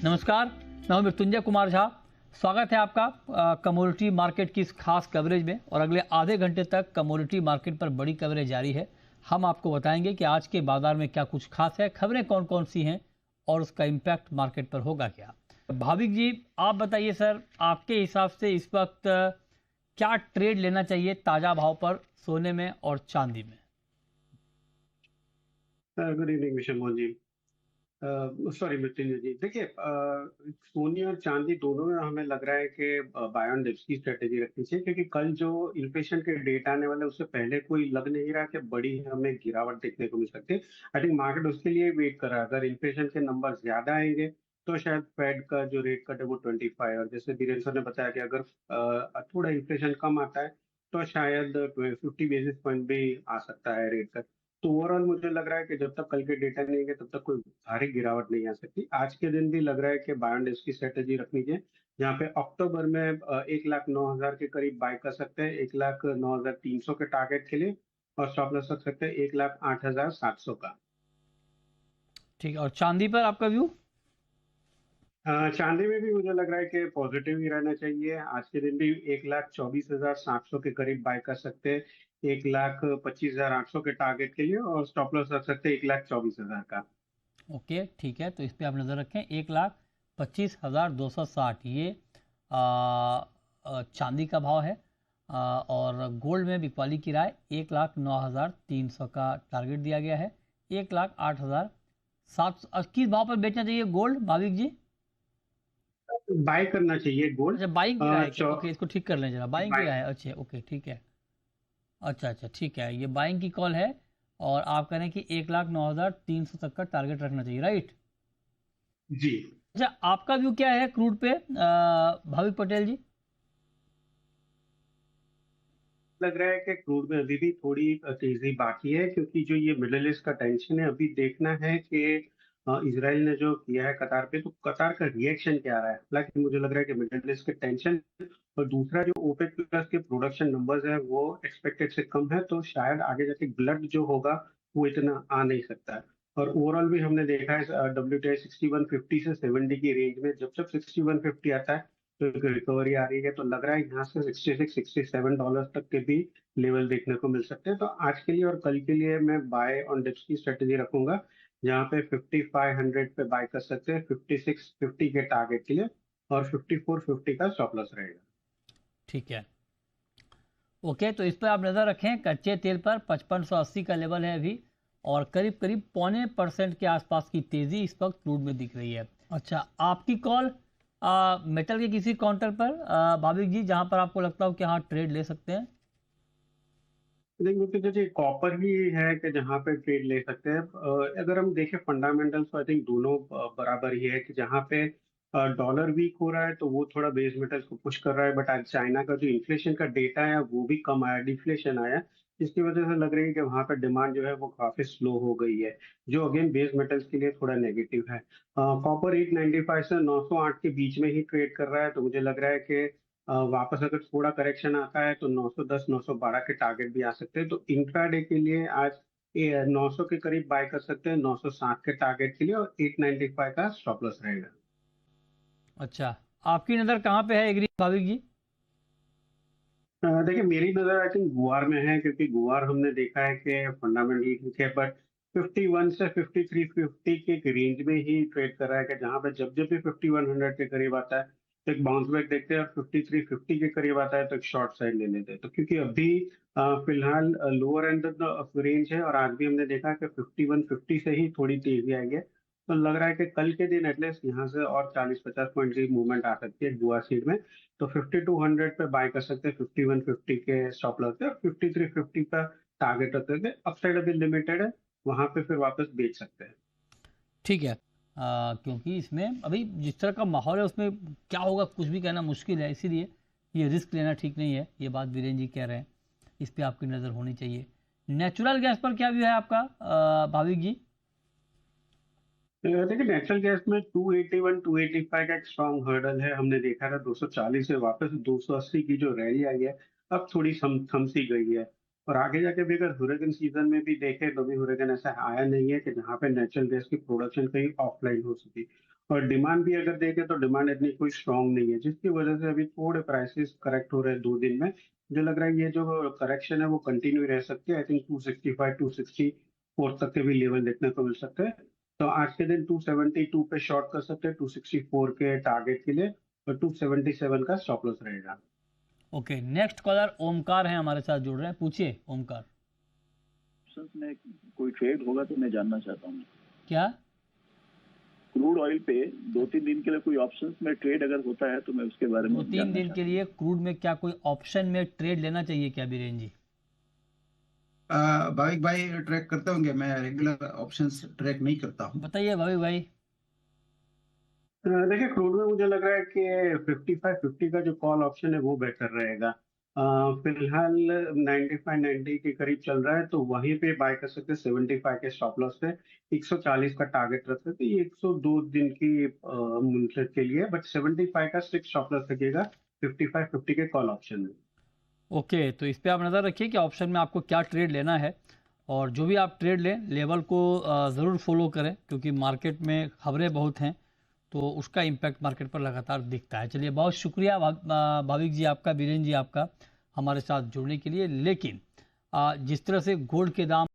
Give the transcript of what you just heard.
नमस्कार, मैं हूं मृत्युंजय कुमार झा। स्वागत है आपका कमोडिटी मार्केट की इस खास कवरेज में। और अगले आधे घंटे तक कमोडिटी मार्केट पर बड़ी कवरेज जारी है। हम आपको बताएंगे कि आज के बाजार में क्या कुछ खास है, खबरें कौन कौन सी हैं और उसका इम्पैक्ट मार्केट पर होगा क्या। भाविक जी, आप बताइए सर, आपके हिसाब से इस वक्त क्या ट्रेड लेना चाहिए ताज़ा भाव पर सोने में और चांदी में? Good evening mister Mohan ji. Sorry Mrityunjay जी, देखिए सोने और चांदी दोनों में हमें लग रहा है कि बाय ऑन डिप्स की स्ट्रेटेजी रखनी चाहिए, क्योंकि कल जो इन्फ्लेशन के डेटा आने वाला है उससे पहले कोई लग नहीं रहा कि बड़ी हमें गिरावट देखने को मिल सकती है। आई थिंक मार्केट उसके लिए वेट कर रहा है। अगर इन्फ्लेशन के नंबर ज्यादा आएंगे तो शायद फेड का जो रेट कट है वो 25, और जैसे धीरेन्द्र सर ने बताया कि अगर थोड़ा इन्फ्लेशन कम आता है तो शायद 50 बेसिस पॉइंट भी आ सकता है रेट कट। तो ओवरऑल मुझे लग रहा है कि जब तक कल के डेटा नहीं आएंगे तब तक कोई भारी गिरावट नहीं आ सकती। आज के दिन भी लग रहा है कि बाय ऑन डिप्स की स्ट्रेटेजी रखनी चाहिए, जहाँ पे अक्टूबर में 1,09,000 के करीब बाय कर सकते हैं, 1,09,300 के टारगेट के लिए, और स्टॉप लॉस रख सकते हैं 1,08,700 का। ठीक है, और चांदी पर आपका व्यू? चांदी में भी मुझे लग रहा है कि पॉजिटिव ही रहना चाहिए। आज के दिन भी 1,24,700 के करीब बाय कर सकते हैं, 1,25,800 के टारगेट के लिए, और स्टॉप लॉस रख सकते हैं 1,24,000 का। ओके, ठीक है, तो इस पे आप नज़र रखें। 1,25,260 ये चांदी का भाव है। और गोल्ड में बिकवाली की राय 1,09,300 का टारगेट दिया गया है। 1,08,700 किस भाव पर बेचना चाहिए गोल्ड, भाविक जी? बाय करना चाहिए गोल्ड। अच्छा, बाइंग की राय है क्या? चौ ओके, इसको ठीक कर लें जरा। बाइंग की बाय। राय है, अच्छा ओके, ठीक है। अच्छा अच्छा, ठीक है, ये बाइंग की कॉल है। और आप कह रहे हैं कि 1,09,300 तक का टारगेट रखना चाहिए, राइट? जी। अच्छा, आपका व्यू क्या है क्रूड पे, भाविक पटेल जी? लग रहा है कि क्रूड में अभी भी थोड़ी तेजी बाकी है, क्योंकि जो ये मिडिल ईस्ट का टेंशन है, अभी देखना है कि इसराइल ने जो किया है कतार पे, तो कतार का रिएक्शन क्या आ रहा है। हालांकि मुझे लग रहा है कि मिडिल ईस्ट के टेंशन और दूसरा जो ओपेक प्लस के प्रोडक्शन नंबर्स है वो एक्सपेक्टेड से कम है, तो शायद आगे जाके ग्लट जो होगा वो इतना आ नहीं सकता है। और ओवरऑल भी हमने देखा है WTI 6150 से 70 की रेंज में, जब जब 6150 आता है तो एक रिकवरी आ रही है। तो लग रहा है यहाँ से $66-67 तक के भी लेवल देखने को मिल सकते हैं। तो आज के लिए और कल के लिए मैं बाय ऑन डिप्स की स्ट्रेटेजी रखूंगा, जहाँ पे 5500 पे बाय कर सकते हैं 5650 के टारगेट के लिए, और 5450 का स्टॉप लॉस रहेगा। ठीक है, ओके, तो इस पर आप नज़र रखें। कच्चे तेल पर 5580 का लेवल है अभी। और करीब करीब 0.25% के आसपास की तेज़ी इस वक्त क्रूड में दिख रही है। अच्छा, आपकी कॉल मेटल के किसी काउंटर पर, भाविक जी, जहां पर आपको लगता हो कि हाँ ट्रेड ले सकते हैं? देखिए मुझे तो कॉपर ही है कि जहाँ पे ट्रेड ले सकते हैं। अगर हम देखें फंडामेंटल्स, तो आई थिंक दोनों बराबर ही है, कि जहाँ पे डॉलर वीक हो रहा है तो वो थोड़ा बेस मेटल्स को पुश कर रहा है। बट आज चाइना का जो इन्फ्लेशन का डेटा है वो भी कम आया, डिफ्लेशन आया, जिसकी वजह से लग रही है कि वहाँ पे डिमांड जो है वो काफी स्लो हो गई है, जो अगेन बेस मेटल्स के लिए थोड़ा नेगेटिव है। कॉपर 895 से 908 के बीच में ही ट्रेड कर रहा है, तो मुझे लग रहा है कि वापस अगर थोड़ा करेक्शन आता है तो 910 912 के टारगेट भी आ सकते हैं। तो इंट्राडे के लिए आज 900 के करीब बाय कर सकते हैं 960 के टारगेट के लिए, और 895 का स्टॉप लॉस रहेगा। अच्छा, आपकी नज़र कहाँ पे है एग्री, भाविक जी? देखिए मेरी नजर आई थिंक गुआर में है, क्योंकि गुआर हमने देखा है कि फंडामेंटली ठीक है, बट 51 से 5350 के रेंज में ही ट्रेड कर रहा है, कि जहां पे जब जब भी 5100 के करीब आता है तो एक बाउंस बैक देखते हैं, और 5350 के करीब आता है तो एक शॉर्ट साइड ले लेते हैं। तो क्योंकि अभी फिलहाल लोअर एंड ऑफ रेंज है, और आज भी हमने देखा कि 5150 से ही थोड़ी तेजी आई है, तो लग रहा है कि कल के दिन एटलीस्ट यहाँ से और 40-50 पॉइंट की मूवमेंट आ सकती है गुआ सीड में। तो 5200 पे बाय कर सकते हैं 5150 के स्टॉप लॉस पे, और 5350 का टारगेट रखते थे। अपसाइड अभी लिमिटेड है, वहां पे फिर वापस बेच सकते हैं। ठीक है, क्योंकि इसमें अभी जिस तरह का माहौल है उसमें क्या होगा कुछ भी कहना मुश्किल है, इसीलिए ये रिस्क लेना ठीक नहीं है। ये बात वीरेंद्र जी कह रहे हैं, इस पे आपकी नज़र होनी चाहिए। नेचुरल गैस पर क्या व्यू है आपका, भाविक जी? देखिए नेचुरल गैस में 281 285 का एक स्ट्रॉन्ग हर्डल है। हमने देखा था 240 से वापस 280 की जो रैली आई है, अब थोड़ी थमसी गई है। और आगे जाके भी अगर हुरिकेन सीजन में भी देखें तो भी हुरिकेन ऐसा आया नहीं है कि जहाँ पे नेचुरल गैस की प्रोडक्शन कहीं ऑफलाइन हो सके। और डिमांड भी अगर देखें तो डिमांड इतनी कोई स्ट्रांग नहीं है, जिसकी वजह से अभी थोड़े प्राइसेस करेक्ट हो रहे हैं 2 दिन में। मुझे लग रहा है ये जो करेक्शन है वो कंटिन्यू रह सकती है। आई थिंक 265 264 तक के भी लेवल देखने को मिल सकते हैं। तो आज के दिन 272 पे शॉर्ट कर सकते हैं 264 के टारगेट के लिए, और 277 का स्टॉप लॉस रहेगा। ओके, नेक्स्ट कॉलर ओमकार हैं हमारे साथ जुड़ रहे हैं, पूछिए ओमकार। ऑप्शंस में कोई ट्रेड होगा तो मैं जानना चाहता हूँ। क्या? क्रूड ऑयल पे 2-3 दिन के लिए कोई ऑप्शंस में ट्रेड अगर होता है तो मैं उसके बारे में 2-3 दिन के लिए क्रूड में क्या कोई ऑप्शन में ट्रेड लेना चाहिए क्या बीरेन जी? भाविक भाई ट्रैक करते होंगे, मैं रेगुलर ऑप्शंस ट्रैक नहीं करता हूँ। बताइए भाभी भाई। देखिए, क्रूड में मुझे लग रहा है कि 55-50 का जो कॉल ऑप्शन है वो बेटर रहेगा। फिलहाल 95-90 के करीब चल रहा है, तो वहीं पे बाय कर सकते हैं 75 के स्टॉप लॉस पे। 140 का टारगेट रख सकते हैं, ये 102 दिन की मुद्दत के लिए, बट 75 का स्ट्रिक्ट स्टॉप लॉस रखिएगा 55-50 के कॉल ऑप्शन में। ओके, तो इस पे आप नज़र रखिए कि ऑप्शन में आपको क्या ट्रेड लेना है, और जो भी आप ट्रेड लें लेवल को ज़रूर फॉलो करें, क्योंकि मार्केट में खबरें बहुत हैं तो उसका इम्पैक्ट मार्केट पर लगातार दिखता है। चलिए, बहुत शुक्रिया भाविक जी आपका, बीरेन जी आपका हमारे साथ जुड़ने के लिए। लेकिन जिस तरह से गोल्ड के दाम